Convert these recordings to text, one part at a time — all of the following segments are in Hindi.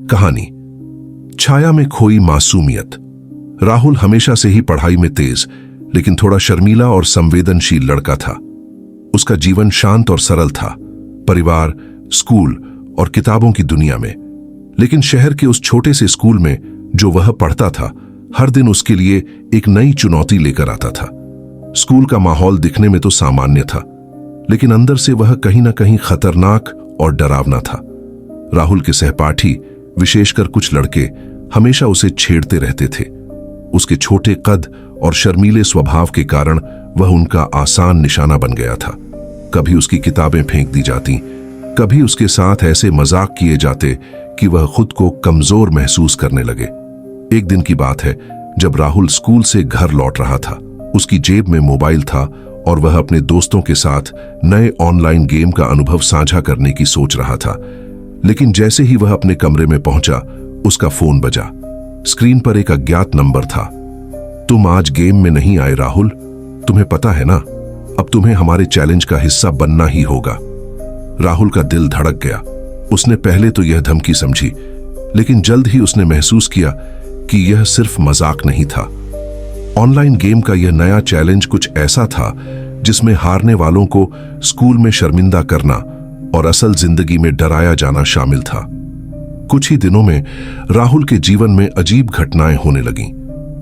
कहानी छाया में खोई मासूमियत। राहुल हमेशा से ही पढ़ाई में तेज लेकिन थोड़ा शर्मीला और संवेदनशील लड़का था। उसका जीवन शांत और सरल था, परिवार, स्कूल और किताबों की दुनिया में। लेकिन शहर के उस छोटे से स्कूल में जो वह पढ़ता था, हर दिन उसके लिए एक नई चुनौती लेकर आता था। स्कूल का माहौल दिखने में तो सामान्य था, लेकिन अंदर से वह कहीं ना कहीं खतरनाक और डरावना था। राहुल के सहपाठी, विशेषकर कुछ लड़के, हमेशा उसे छेड़ते रहते थे। उसके छोटे कद और शर्मीले स्वभाव के कारण वह उनका आसान निशाना बन गया था। कभी उसकी किताबें फेंक दी जाती, कभी उसके साथ ऐसे मजाक किए जाते कि वह खुद को कमजोर महसूस करने लगे। एक दिन की बात है, जब राहुल स्कूल से घर लौट रहा था। उसकी जेब में मोबाइल था और वह अपने दोस्तों के साथ नए ऑनलाइन गेम का अनुभव साझा करने की सोच रहा था। लेकिन जैसे ही वह अपने कमरे में पहुंचा, उसका फोन बजा। स्क्रीन पर एक अज्ञात नंबर था। तुम आज गेम में नहीं आए राहुल, तुम्हें पता है ना, अब तुम्हें हमारे चैलेंज का हिस्सा बनना ही होगा। राहुल का दिल धड़क गया। उसने पहले तो यह धमकी समझी, लेकिन जल्द ही उसने महसूस किया कि यह सिर्फ मजाक नहीं था। ऑनलाइन गेम का यह नया चैलेंज कुछ ऐसा था जिसमें हारने वालों को स्कूल में शर्मिंदा करना और असल जिंदगी में डराया जाना शामिल था। कुछ ही दिनों में राहुल के जीवन में अजीब घटनाएं होने लगीं।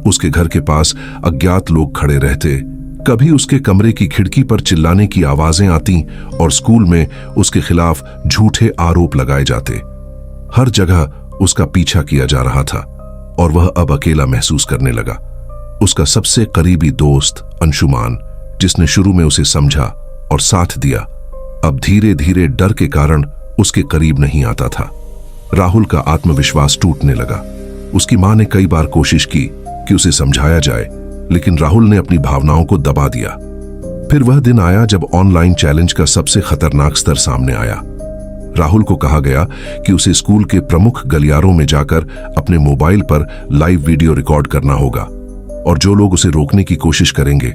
उसके घर के पास अज्ञात लोग खड़े रहते, कभी उसके कमरे की खिड़की पर चिल्लाने की आवाजें आती और स्कूल में उसके खिलाफ झूठे आरोप लगाए जाते। हर जगह उसका पीछा किया जा रहा था और वह अब अकेला महसूस करने लगा। उसका सबसे करीबी दोस्त अंशुमान, जिसने शुरू में उसे समझा और साथ दिया, अब धीरे धीरे डर के कारण उसके करीब नहीं आता था। राहुल का आत्मविश्वास टूटने लगा। उसकी मां ने कई बार कोशिश की कि उसे समझाया जाए, लेकिन राहुल ने अपनी भावनाओं को दबा दिया। फिर वह दिन आया जब ऑनलाइन चैलेंज का सबसे खतरनाक स्तर सामने आया। राहुल को कहा गया कि उसे स्कूल के प्रमुख गलियारों में जाकर अपने मोबाइल पर लाइव वीडियो रिकॉर्ड करना होगा और जो लोग उसे रोकने की कोशिश करेंगे,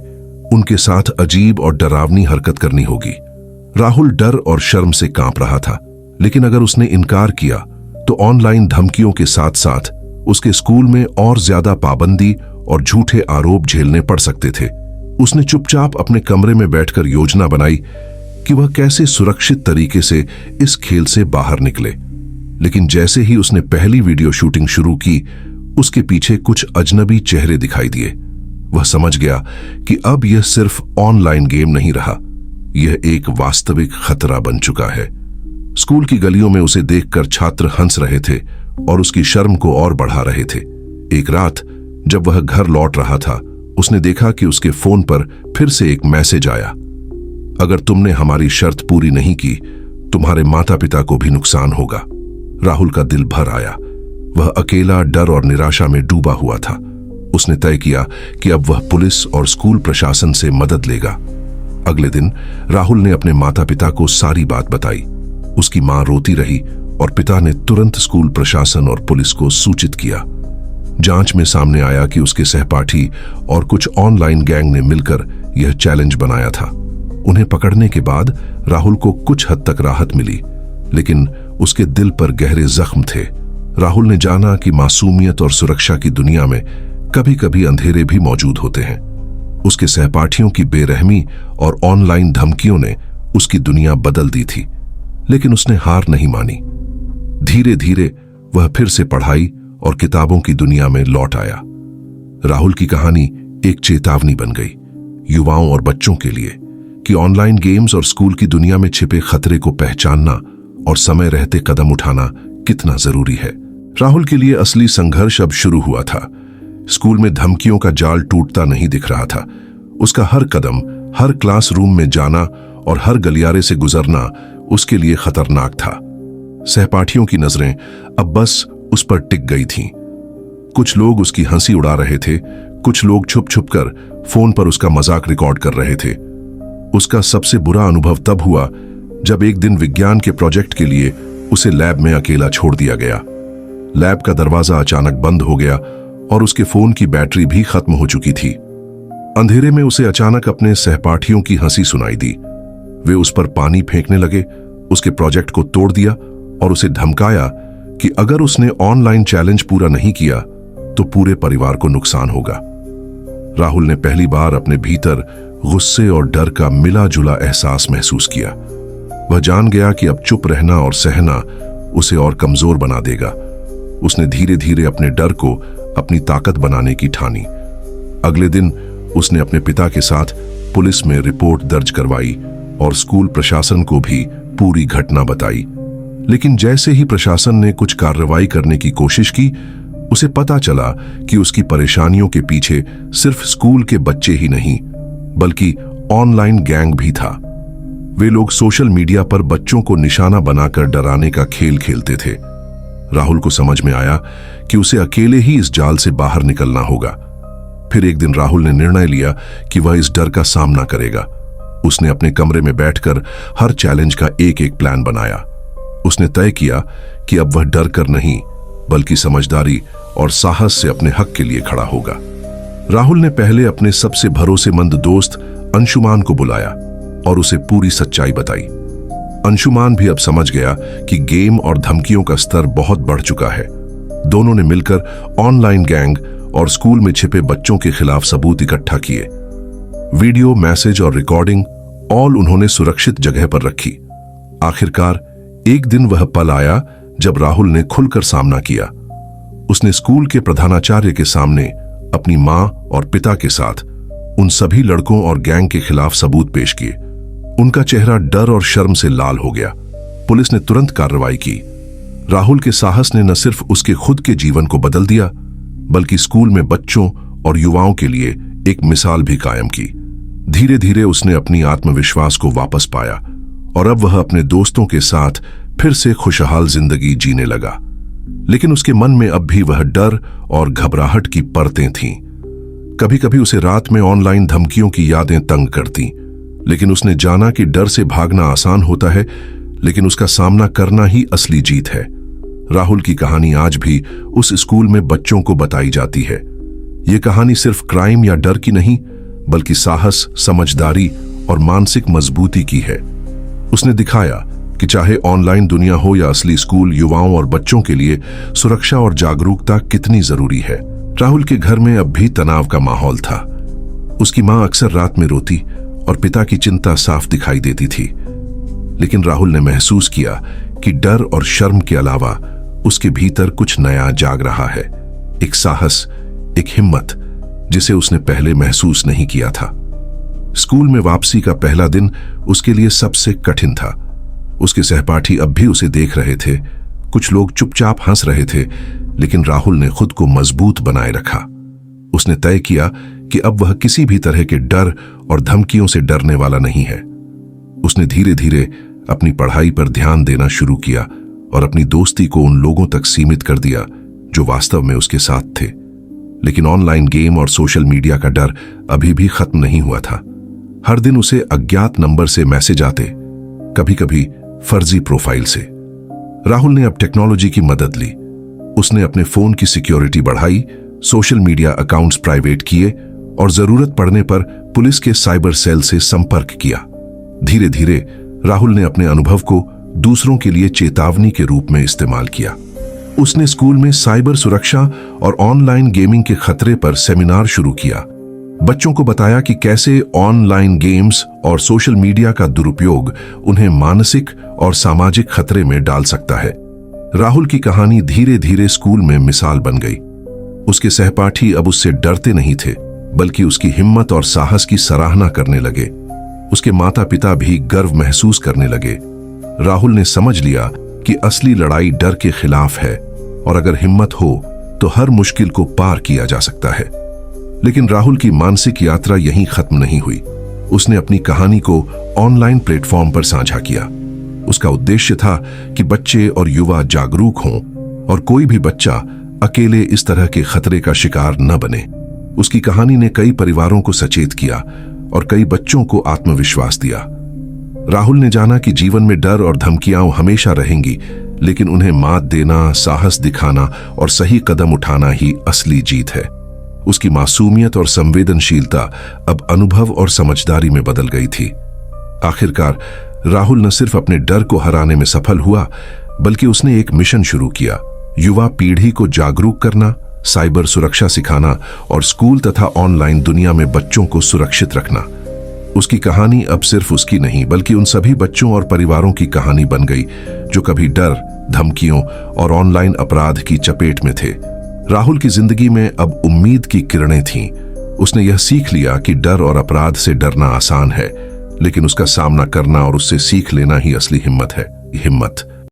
उनके साथ अजीब और डरावनी हरकत करनी होगी। राहुल डर और शर्म से कांप रहा था, लेकिन अगर उसने इनकार किया तो ऑनलाइन धमकियों के साथ साथ उसके स्कूल में और ज्यादा पाबंदी और झूठे आरोप झेलने पड़ सकते थे। उसने चुपचाप अपने कमरे में बैठकर योजना बनाई कि वह कैसे सुरक्षित तरीके से इस खेल से बाहर निकले। लेकिन जैसे ही उसने पहली वीडियो शूटिंग शुरू की, उसके पीछे कुछ अजनबी चेहरे दिखाई दिए। वह समझ गया कि अब यह सिर्फ ऑनलाइन गेम नहीं रहा, यह एक वास्तविक खतरा बन चुका है। स्कूल की गलियों में उसे देखकर छात्र हंस रहे थे और उसकी शर्म को और बढ़ा रहे थे। एक रात जब वह घर लौट रहा था, उसने देखा कि उसके फोन पर फिर से एक मैसेज आया। अगर तुमने हमारी शर्त पूरी नहीं की, तुम्हारे माता पिता को भी नुकसान होगा। राहुल का दिल भर आया। वह अकेला, डर और निराशा में डूबा हुआ था। उसने तय किया कि अब वह पुलिस और स्कूल प्रशासन से मदद लेगा। अगले दिन राहुल ने अपने माता पिता को सारी बात बताई। उसकी मां रोती रही और पिता ने तुरंत स्कूल प्रशासन और पुलिस को सूचित किया। जांच में सामने आया कि उसके सहपाठी और कुछ ऑनलाइन गैंग ने मिलकर यह चैलेंज बनाया था। उन्हें पकड़ने के बाद राहुल को कुछ हद तक राहत मिली, लेकिन उसके दिल पर गहरे जख्म थे। राहुल ने जाना कि मासूमियत और सुरक्षा की दुनिया में कभी-कभी अंधेरे भी मौजूद होते हैं। उसके सहपाठियों की बेरहमी और ऑनलाइन धमकियों ने उसकी दुनिया बदल दी थी, लेकिन उसने हार नहीं मानी। धीरे धीरे वह फिर से पढ़ाई और किताबों की दुनिया में लौट आया। राहुल की कहानी एक चेतावनी बन गई, युवाओं और बच्चों के लिए, कि ऑनलाइन गेम्स और स्कूल की दुनिया में छिपे खतरे को पहचानना और समय रहते कदम उठाना कितना जरूरी है। राहुल के लिए असली संघर्ष अब शुरू हुआ था। स्कूल में धमकियों का जाल टूटता नहीं दिख रहा था। उसका हर कदम, हर क्लासरूम में जाना और हर गलियारे से गुजरना उसके लिए खतरनाक था। सहपाठियों की नजरें अब बस उस पर टिक गई थीं। कुछ लोग उसकी हंसी उड़ा रहे थे, कुछ लोग छुप छुप कर फोन पर उसका मजाक रिकॉर्ड कर रहे थे। उसका सबसे बुरा अनुभव तब हुआ जब एक दिन विज्ञान के प्रोजेक्ट के लिए उसे लैब में अकेला छोड़ दिया गया। लैब का दरवाजा अचानक बंद हो गया और उसके फोन की बैटरी भी खत्म हो चुकी थी। अंधेरे में उसे अचानक अपने सहपाठियों की हंसी सुनाई दी। वे उस पर पानी फेंकने लगे, उसके प्रोजेक्ट को तोड़ दिया और उसे धमकाया कि अगर उसने ऑनलाइन चैलेंज पूरा नहीं किया तो पूरे परिवार को नुकसान होगा। राहुल ने पहली बार अपने भीतर गुस्से और डर का मिला जुला एहसास महसूस किया। वह जान गया कि अब चुप रहना और सहना उसे और कमजोर बना देगा। उसने धीरे धीरे अपने डर को अपनी ताकत बनाने की ठानी। अगले दिन उसने अपने पिता के साथ पुलिस में रिपोर्ट दर्ज करवाई और स्कूल प्रशासन को भी पूरी घटना बताई। लेकिन जैसे ही प्रशासन ने कुछ कार्रवाई करने की कोशिश की, उसे पता चला कि उसकी परेशानियों के पीछे सिर्फ स्कूल के बच्चे ही नहीं बल्कि ऑनलाइन गैंग भी था। वे लोग सोशल मीडिया पर बच्चों को निशाना बनाकर डराने का खेल खेलते थे। राहुल को समझ में आया कि उसे अकेले ही इस जाल से बाहर निकलना होगा। फिर एक दिन राहुल ने निर्णय लिया कि वह इस डर का सामना करेगा। उसने अपने कमरे में बैठकर हर चैलेंज का एक एक प्लान बनाया। उसने तय किया कि अब वह डर कर नहीं बल्कि समझदारी और साहस से अपने हक के लिए खड़ा होगा। राहुल ने पहले अपने सबसे भरोसेमंद दोस्त अंशुमान को बुलाया और उसे पूरी सच्चाई बताई। अंशुमान भी अब समझ गया कि गेम और धमकियों का स्तर बहुत बढ़ चुका है। दोनों ने मिलकर ऑनलाइन गैंग और स्कूल में छिपे बच्चों के खिलाफ सबूत इकट्ठा किए। वीडियो, मैसेज और रिकॉर्डिंग ऑल उन्होंने सुरक्षित जगह पर रखी। आखिरकार एक दिन वह पल आया जब राहुल ने खुलकर सामना किया। उसने स्कूल के प्रधानाचार्य के सामने अपनी मां और पिता के साथ उन सभी लड़कों और गैंग के खिलाफ सबूत पेश किए। उनका चेहरा डर और शर्म से लाल हो गया। पुलिस ने तुरंत कार्रवाई की। राहुल के साहस ने न सिर्फ उसके खुद के जीवन को बदल दिया बल्कि स्कूल में बच्चों और युवाओं के लिए एक मिसाल भी कायम की। धीरे धीरे उसने अपनी आत्मविश्वास को वापस पाया और अब वह अपने दोस्तों के साथ फिर से खुशहाल जिंदगी जीने लगा। लेकिन उसके मन में अब भी वह डर और घबराहट की परतें थीं। कभी कभी उसे रात में ऑनलाइन धमकियों की यादें तंग करती, लेकिन उसने जाना कि डर से भागना आसान होता है लेकिन उसका सामना करना ही असली जीत है। राहुल की कहानी आज भी उस स्कूल में बच्चों को बताई जाती है। यह कहानी सिर्फ क्राइम या डर की नहीं बल्कि साहस, समझदारी और मानसिक मजबूती की है। उसने दिखाया कि चाहे ऑनलाइन दुनिया हो या असली स्कूल, युवाओं और बच्चों के लिए सुरक्षा और जागरूकता कितनी जरूरी है। राहुल के घर में अब भी तनाव का माहौल था। उसकी मां अक्सर रात में रोती और पिता की चिंता साफ दिखाई देती थी। लेकिन राहुल ने महसूस किया कि डर और शर्म के अलावा उसके भीतर कुछ नया जाग रहा है। एक साहस, एक हिम्मत जिसे उसने पहले महसूस नहीं किया था। स्कूल में वापसी का पहला दिन उसके लिए सबसे कठिन था। उसके सहपाठी अब भी उसे देख रहे थे। कुछ लोग चुपचाप हंस रहे थे, लेकिन राहुल ने खुद को मजबूत बनाए रखा। उसने तय किया कि अब वह किसी भी तरह के डर और धमकियों से डरने वाला नहीं है। उसने धीरे धीरे अपनी पढ़ाई पर ध्यान देना शुरू किया और अपनी दोस्ती को उन लोगों तक सीमित कर दिया जो वास्तव में उसके साथ थे। लेकिन ऑनलाइन गेम और सोशल मीडिया का डर अभी भी खत्म नहीं हुआ था। हर दिन उसे अज्ञात नंबर से मैसेज आते, कभी कभी फर्जी प्रोफाइल से। राहुल ने अब टेक्नोलॉजी की मदद ली। उसने अपने फोन की सिक्योरिटी बढ़ाई, सोशल मीडिया अकाउंट्स प्राइवेट किए और जरूरत पड़ने पर पुलिस के साइबर सेल से संपर्क किया। धीरे धीरे राहुल ने अपने अनुभव को दूसरों के लिए चेतावनी के रूप में इस्तेमाल किया। उसने स्कूल में साइबर सुरक्षा और ऑनलाइन गेमिंग के खतरे पर सेमिनार शुरू किया। बच्चों को बताया कि कैसे ऑनलाइन गेम्स और सोशल मीडिया का दुरुपयोग उन्हें मानसिक और सामाजिक खतरे में डाल सकता है। राहुल की कहानी धीरे धीरे स्कूल में मिसाल बन गई। उसके सहपाठी अब उससे डरते नहीं थे बल्कि उसकी हिम्मत और साहस की सराहना करने लगे। उसके माता पिता भी गर्व महसूस करने लगे। राहुल ने समझ लिया कि असली लड़ाई डर के खिलाफ है और अगर हिम्मत हो तो हर मुश्किल को पार किया जा सकता है। लेकिन राहुल की मानसिक यात्रा यहीं खत्म नहीं हुई। उसने अपनी कहानी को ऑनलाइन प्लेटफॉर्म पर साझा किया। उसका उद्देश्य था कि बच्चे और युवा जागरूक हों और कोई भी बच्चा अकेले इस तरह के खतरे का शिकार न बने। उसकी कहानी ने कई परिवारों को सचेत किया और कई बच्चों को आत्मविश्वास दिया। राहुल ने जाना कि जीवन में डर और धमकियां हमेशा रहेंगी, लेकिन उन्हें मात देना, साहस दिखाना और सही कदम उठाना ही असली जीत है। उसकी मासूमियत और संवेदनशीलता अब अनुभव और समझदारी में बदल गई थी। आखिरकार राहुल न सिर्फ अपने डर को हराने में सफल हुआ, बल्कि उसने एक मिशन शुरू किया। युवा पीढ़ी को जागरूक करना, साइबर सुरक्षा सिखाना और स्कूल तथा ऑनलाइन दुनिया में बच्चों को सुरक्षित रखना। उसकी कहानी अब सिर्फ उसकी नहीं बल्कि उन सभी बच्चों और परिवारों की कहानी बन गई जो कभी डर, धमकियों और ऑनलाइन अपराध की चपेट में थे। राहुल की जिंदगी में अब उम्मीद की किरणें थीं। उसने यह सीख लिया कि डर और अपराध से डरना आसान है, लेकिन उसका सामना करना और उससे सीख लेना ही असली हिम्मत है। हिम्मत